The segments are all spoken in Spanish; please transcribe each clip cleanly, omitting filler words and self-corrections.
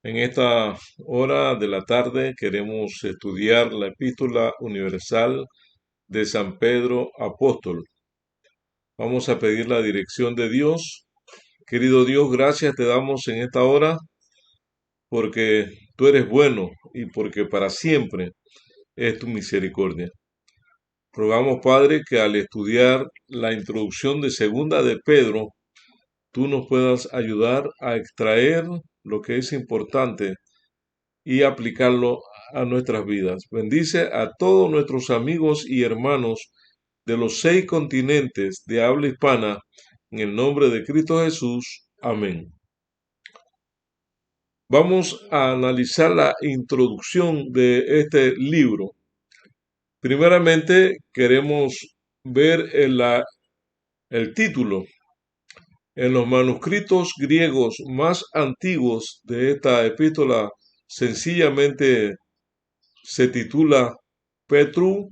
En esta hora de la tarde queremos estudiar la Epístola Universal de San Pedro Apóstol. Vamos a pedir la dirección de Dios. Querido Dios, gracias te damos en esta hora porque tú eres bueno y porque para siempre es tu misericordia. Rogamos, Padre, que al estudiar la introducción de Segunda de Pedro, tú nos puedas ayudar a extraer lo que es importante y aplicarlo a nuestras vidas. Bendice a todos nuestros amigos y hermanos de los 6 continentes de habla hispana, en el nombre de Cristo Jesús. Amén. Vamos a analizar la introducción de este libro. Primeramente, queremos ver el título. En los manuscritos griegos más antiguos de esta epístola, sencillamente se titula Petru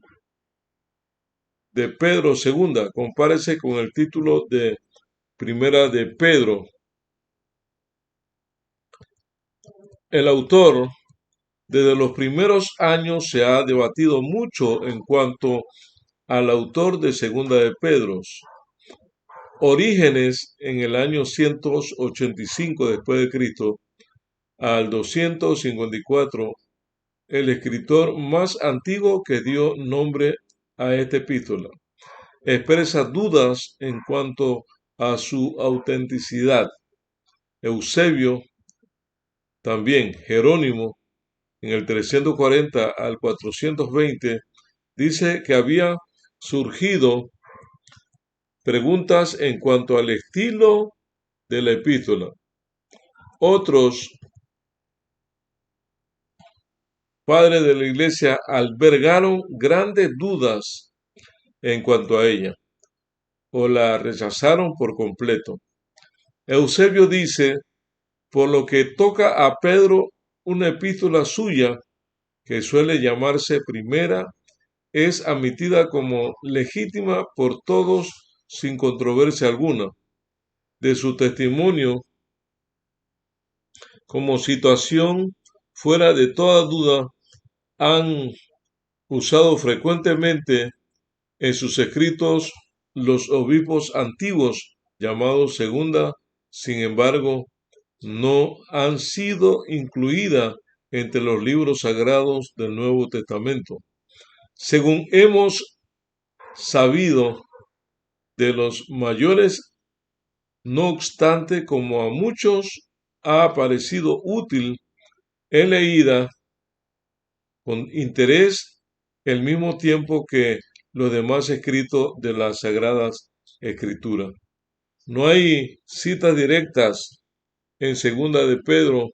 de Pedro segunda. Compárese con el título de Primera de Pedro. El autor, desde los primeros años se ha debatido mucho en cuanto al autor de Segunda de Pedro. Orígenes, en el año 185 después de Cristo al 254, el escritor más antiguo que dio nombre a esta epístola, expresa dudas en cuanto a su autenticidad. Eusebio, también Jerónimo, en el 340 al 420, dice que había surgido preguntas en cuanto al estilo de la epístola. Otros padres de la iglesia albergaron grandes dudas en cuanto a ella, o la rechazaron por completo. Eusebio dice, por lo que toca a Pedro, una epístola suya, que suele llamarse primera, es admitida como legítima por todos sin controversia alguna. De su testimonio como situación fuera de toda duda, han usado frecuentemente en sus escritos los obispos antiguos llamados segunda. Sin embargo, no han sido incluidas entre los libros sagrados del Nuevo Testamento. Según hemos sabido de los mayores, no obstante, como a muchos ha parecido útil, he leído con interés el mismo tiempo que los demás escritos de las Sagradas Escrituras. No hay citas directas en Segunda de Pedro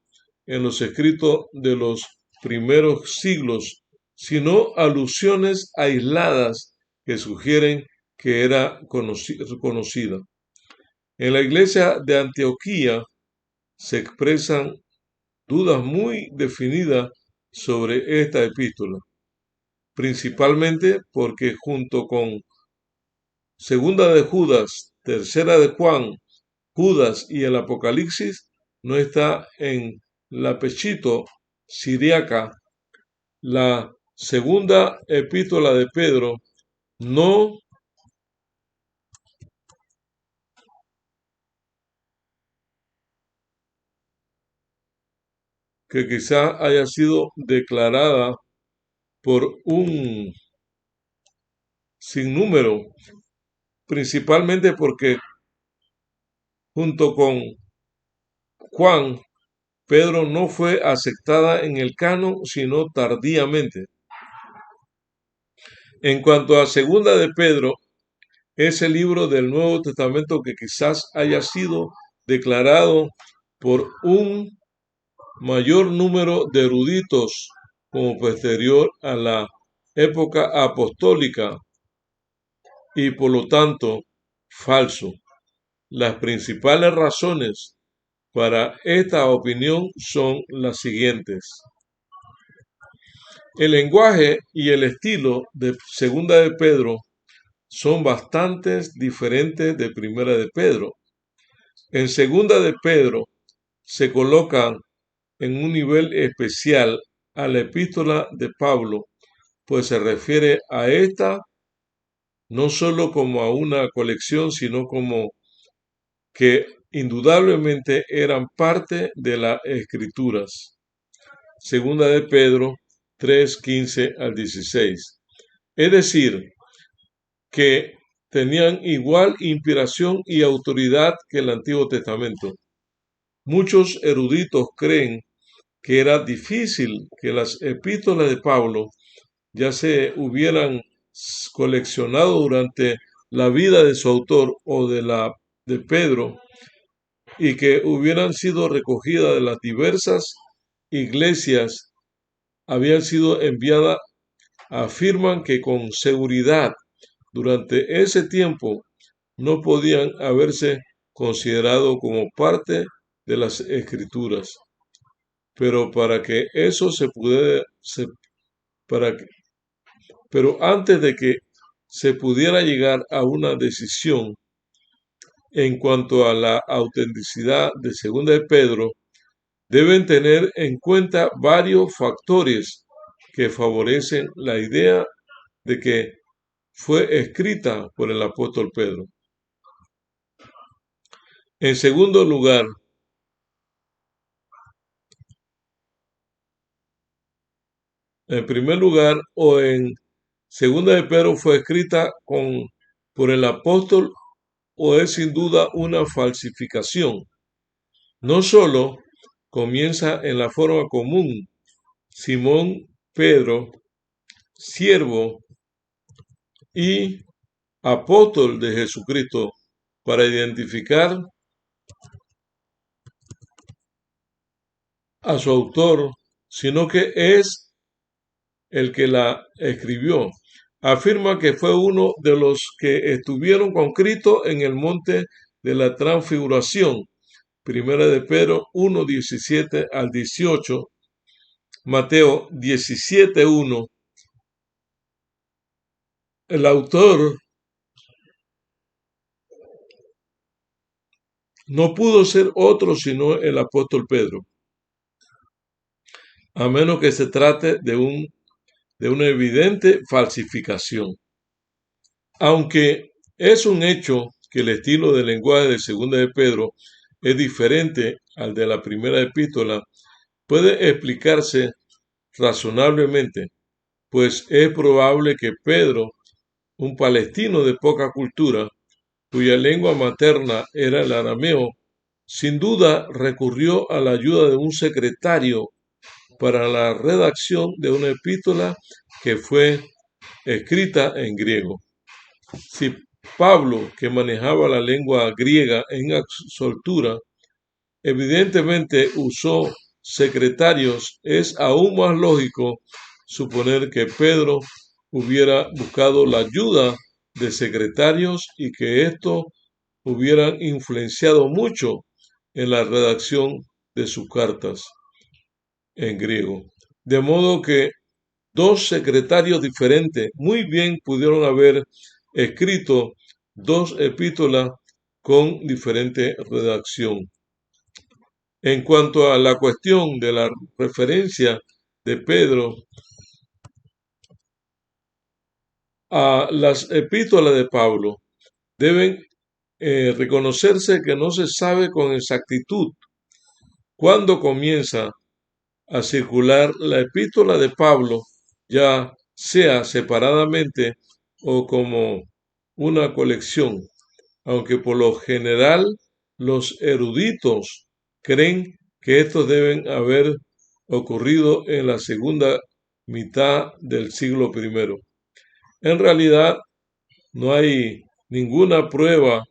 en los escritos de los primeros siglos, sino alusiones aisladas que sugieren que era conocida. En la iglesia de Antioquía se expresan dudas muy definidas sobre esta epístola, principalmente porque junto con Segunda de Judas, Tercera de Juan, Judas y el Apocalipsis, no está en la Pechito Siriaca, la segunda epístola de Pedro, no que quizá haya sido declarada por un sinnúmero, principalmente porque junto con Juan, Pedro no fue aceptada en el canon sino tardíamente. En cuanto a Segunda de Pedro, es el libro del Nuevo Testamento que quizás haya sido declarado por un mayor número de eruditos como posterior a la época apostólica y por lo tanto falso. Las principales razones para esta opinión son las siguientes. El lenguaje y el estilo de Segunda de Pedro son bastante diferentes de Primera de Pedro. En Segunda de Pedro se colocan en un nivel especial a la epístola de Pablo, pues se refiere a esta no solo como a una colección, sino como que indudablemente eran parte de las Escrituras. Segunda de Pedro 3:15 al 16. Es decir, que tenían igual inspiración y autoridad que el Antiguo Testamento. Muchos eruditos creen que era difícil que las epístolas de Pablo ya se hubieran coleccionado durante la vida de su autor o de la de Pedro y que hubieran sido recogidas de las diversas iglesias, habían sido enviadas, afirman que con seguridad durante ese tiempo no podían haberse considerado como parte de las escrituras. Pero para que eso se pudiera, pero antes de que se pudiera llegar a una decisión en cuanto a la autenticidad de Segunda de Pedro, deben tener en cuenta varios factores que favorecen la idea de que fue escrita por el apóstol Pedro. En segundo lugar, en primer lugar, o en Segunda de Pedro fue escrita por el apóstol o es sin duda una falsificación. No solo comienza en la forma común, Simón Pedro, siervo y apóstol de Jesucristo, para identificar a su autor, sino que es el que la escribió. Afirma que fue uno de los que estuvieron con Cristo en el monte de la transfiguración. Primera de Pedro 1:17 al 18, Mateo 17:1. El autor no pudo ser otro sino el apóstol Pedro, a menos que se trate de una evidente falsificación. Aunque es un hecho que el estilo de lenguaje de Segunda de Pedro es diferente al de la primera epístola, puede explicarse razonablemente, pues es probable que Pedro, un palestino de poca cultura, cuya lengua materna era el arameo, sin duda recurrió a la ayuda de un secretario para la redacción de una epístola que fue escrita en griego. Si Pablo, que manejaba la lengua griega en soltura, evidentemente usó secretarios, es aún más lógico suponer que Pedro hubiera buscado la ayuda de secretarios y que estos hubieran influenciado mucho en la redacción de sus cartas en griego. De modo que dos secretarios diferentes muy bien pudieron haber escrito dos epístolas con diferente redacción. En cuanto a la cuestión de la referencia de Pedro a las epístolas de Pablo, deben reconocerse que no se sabe con exactitud cuándo comienza a circular la epístola de Pablo, ya sea separadamente o como una colección, aunque por lo general los eruditos creen que estos deben haber ocurrido en la segunda mitad del siglo I. En realidad, no hay ninguna prueba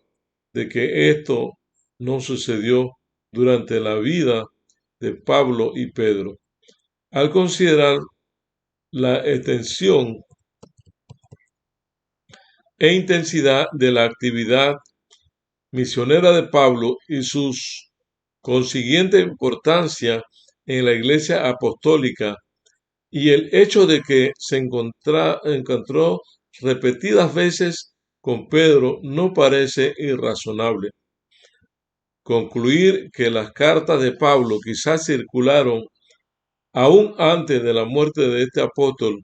de que esto no sucedió durante la vida de Pablo y Pedro. Al considerar la extensión e intensidad de la actividad misionera de Pablo y su consiguiente importancia en la Iglesia Apostólica y el hecho de que se encontró repetidas veces con Pedro no parece irrazonable. concluir que las cartas de Pablo quizás circularon aún antes de la muerte de este apóstol.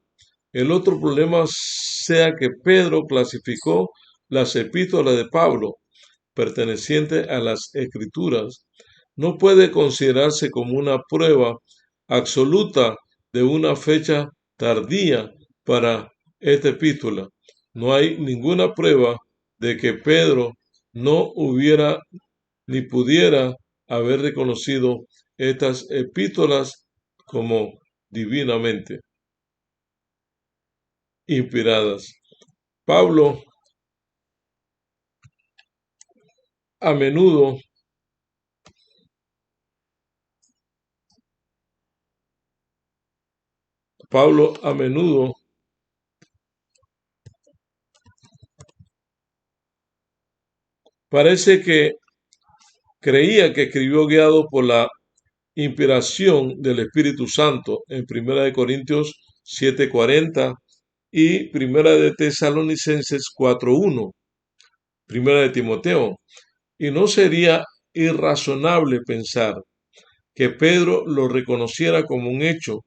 El otro problema sea que Pedro clasificó las epístolas de Pablo, pertenecientes a las Escrituras, no puede considerarse como una prueba absoluta de una fecha tardía para esta epístola. No hay ninguna prueba de que Pedro no hubiera ni pudiera haber reconocido estas epístolas como divinamente inspiradas. Pablo a menudo parece que creía que escribió guiado por la inspiración del Espíritu Santo en 1 Corintios 7:40 y 1 Tesalonicenses 4:1, 1 Timoteo. Y no sería irrazonable pensar que Pedro lo reconociera como un hecho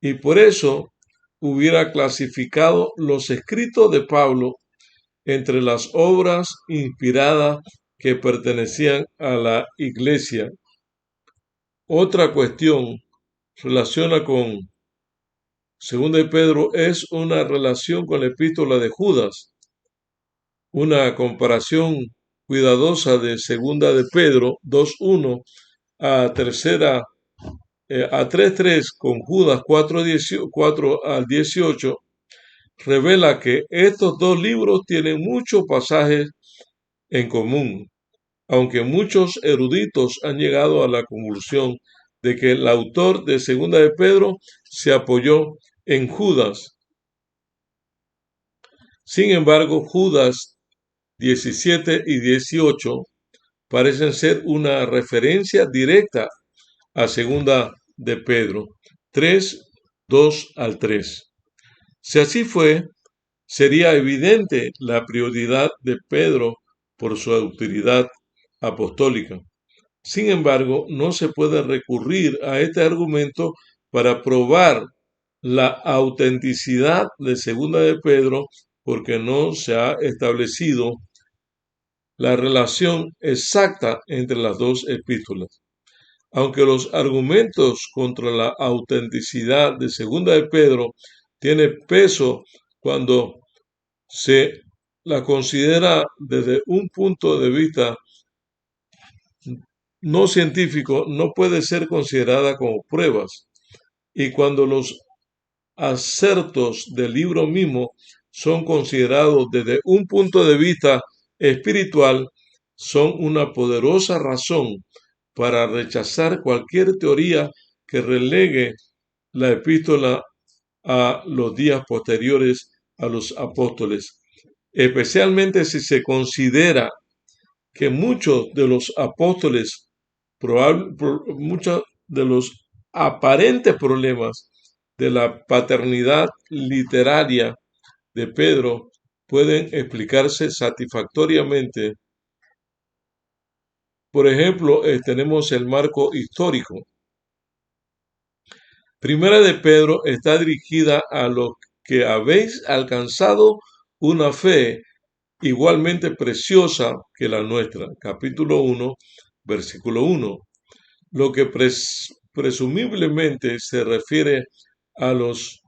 y por eso hubiera clasificado los escritos de Pablo entre las obras inspiradas que pertenecían a la iglesia. Otra cuestión relaciona con 2 de Pedro es una relación con la epístola de Judas, una comparación cuidadosa de 2 de Pedro 2:1 a 3:3 con Judas 4 al 18 revela que estos dos libros tienen muchos pasajes en común, aunque muchos eruditos han llegado a la conclusión de que el autor de 2 de Pedro se apoyó en Judas. Sin embargo, Judas 17 y 18 parecen ser una referencia directa a 2 de Pedro 3:2 al 3. Si así fue, sería evidente la prioridad de Pedro por su autoridad apostólica. Sin embargo, no se puede recurrir a este argumento para probar la autenticidad de 2 de Pedro porque no se ha establecido la relación exacta entre las dos epístolas. Aunque los argumentos contra la autenticidad de 2 de Pedro tienen peso cuando se la considera desde un punto de vista no científico, no puede ser considerada como pruebas. Y cuando los acertos del libro mismo son considerados desde un punto de vista espiritual, son una poderosa razón para rechazar cualquier teoría que relegue la epístola a los días posteriores a los apóstoles, especialmente si se considera que muchos de los apóstoles, muchos de los aparentes problemas de la paternidad literaria de Pedro pueden explicarse satisfactoriamente. Por ejemplo, tenemos el marco histórico. Primera de Pedro está dirigida a los que habéis alcanzado una fe igualmente preciosa que la nuestra. Capítulo 1, versículo 1. Lo que presumiblemente se refiere a los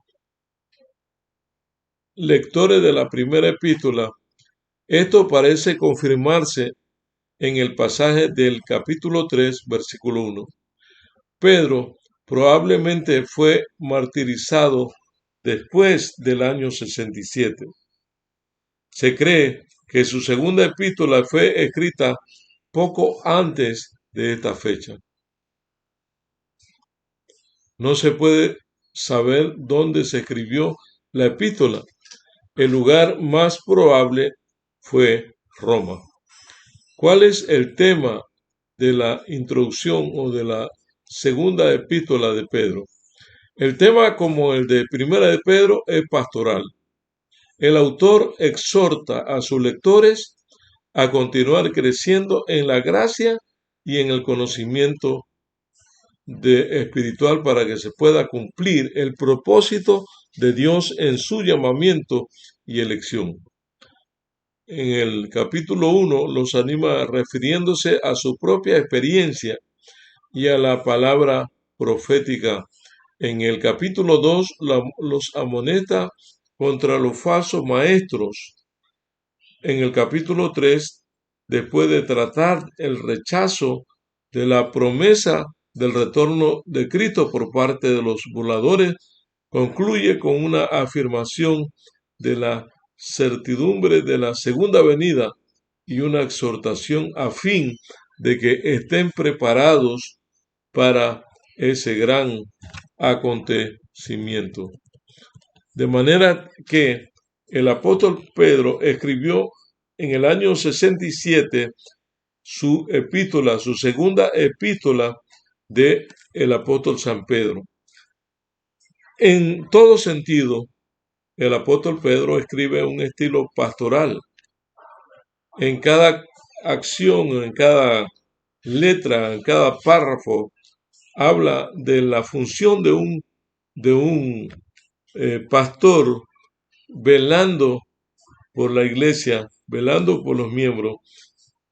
lectores de la primera epístola. Esto parece confirmarse en el pasaje del capítulo 3, versículo 1. Pedro probablemente fue martirizado después del año 67. Se cree que su segunda epístola fue escrita poco antes de esta fecha. No se puede saber dónde se escribió la epístola. El lugar más probable fue Roma. ¿Cuál es el tema de la introducción o de la segunda epístola de Pedro? El tema, como el de primera de Pedro, es pastoral. El autor exhorta a sus lectores a continuar creciendo en la gracia y en el conocimiento espiritual para que se pueda cumplir el propósito de Dios en su llamamiento y elección. En el capítulo 1 los anima refiriéndose a su propia experiencia y a la palabra profética. En el capítulo 2 los amonesta contra los falsos maestros. En el capítulo 3, después de tratar el rechazo de la promesa del retorno de Cristo por parte de los burladores, concluye con una afirmación de la certidumbre de la segunda venida y una exhortación a fin de que estén preparados para ese gran acontecimiento. De manera que el apóstol Pedro escribió en el año 67 su epístola, su segunda epístola de el apóstol San Pedro. En todo sentido, el apóstol Pedro escribe un estilo pastoral. En cada acción, en cada letra, en cada párrafo, habla de la función de un pastor velando por la iglesia, velando por los miembros.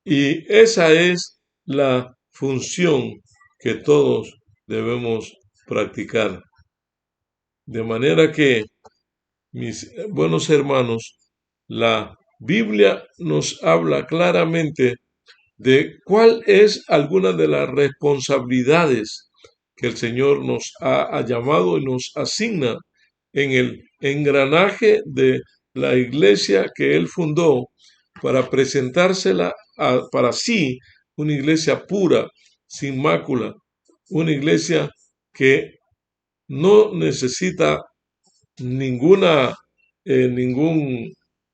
Y esa es la función que todos debemos practicar. De manera que, mis buenos hermanos, la Biblia nos habla claramente de cuál es alguna de las responsabilidades que el Señor nos ha llamado y nos asigna en el engranaje de la iglesia que Él fundó para presentársela para sí, una iglesia pura, sin mácula, una iglesia que no necesita ningún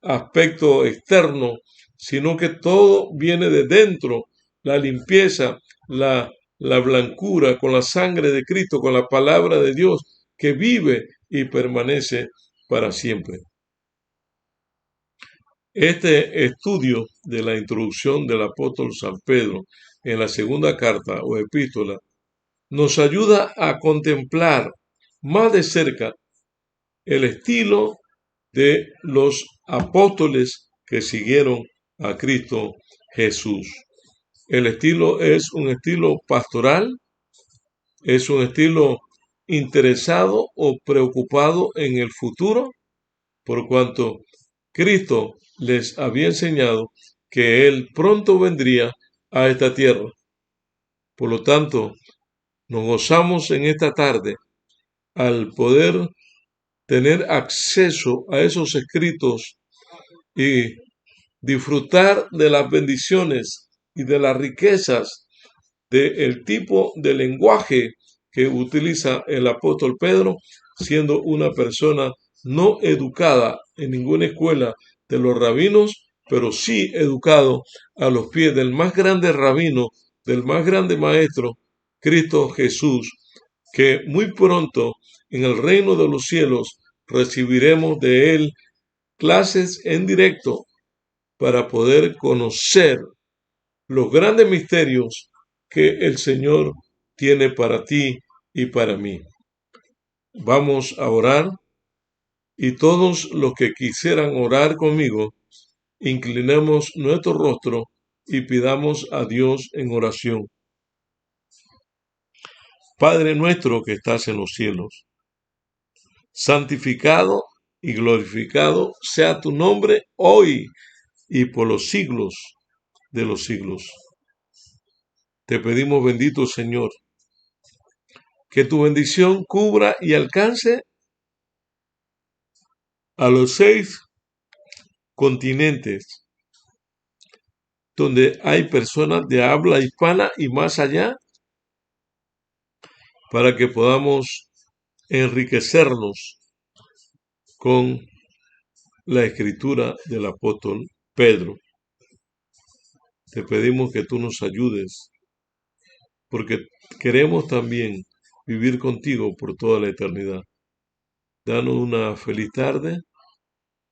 aspecto externo, sino que todo viene de dentro, la limpieza, la blancura con la sangre de Cristo, con la palabra de Dios que vive y permanece para siempre. Este estudio de la introducción del apóstol San Pedro en la segunda carta o epístola nos ayuda a contemplar más de cerca el estilo de los apóstoles que siguieron a Cristo Jesús. El estilo es un estilo pastoral, es un estilo interesado o preocupado en el futuro, por cuanto Cristo les había enseñado que Él pronto vendría a esta tierra. Por lo tanto, nos gozamos en esta tarde al poder tener acceso a esos escritos y disfrutar de las bendiciones y de las riquezas del tipo de lenguaje que utiliza el apóstol Pedro, siendo una persona no educada en ninguna escuela de los rabinos, pero sí educado a los pies del más grande rabino, del más grande maestro, Cristo Jesús, que muy pronto en el reino de los cielos recibiremos de él clases en directo para poder conocer los grandes misterios que el Señor tiene para ti y para mí. Vamos a orar y todos los que quisieran orar conmigo, inclinemos nuestro rostro y pidamos a Dios en oración. Padre nuestro que estás en los cielos, santificado y glorificado sea tu nombre hoy y por los siglos de los siglos. Te pedimos, bendito Señor, que tu bendición cubra y alcance a los 6 continentes donde hay personas de habla hispana y más allá, para que podamos enriquecernos con la escritura del apóstol Pedro. Te pedimos que tú nos ayudes, porque queremos también vivir contigo por toda la eternidad. Danos una feliz tarde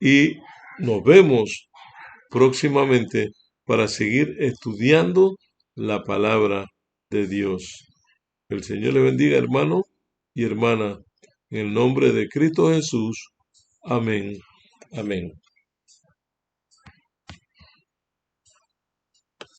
y nos vemos próximamente para seguir estudiando la palabra de Dios. Que el Señor le bendiga, hermano y hermana, en el nombre de Cristo Jesús. Amén. Amén.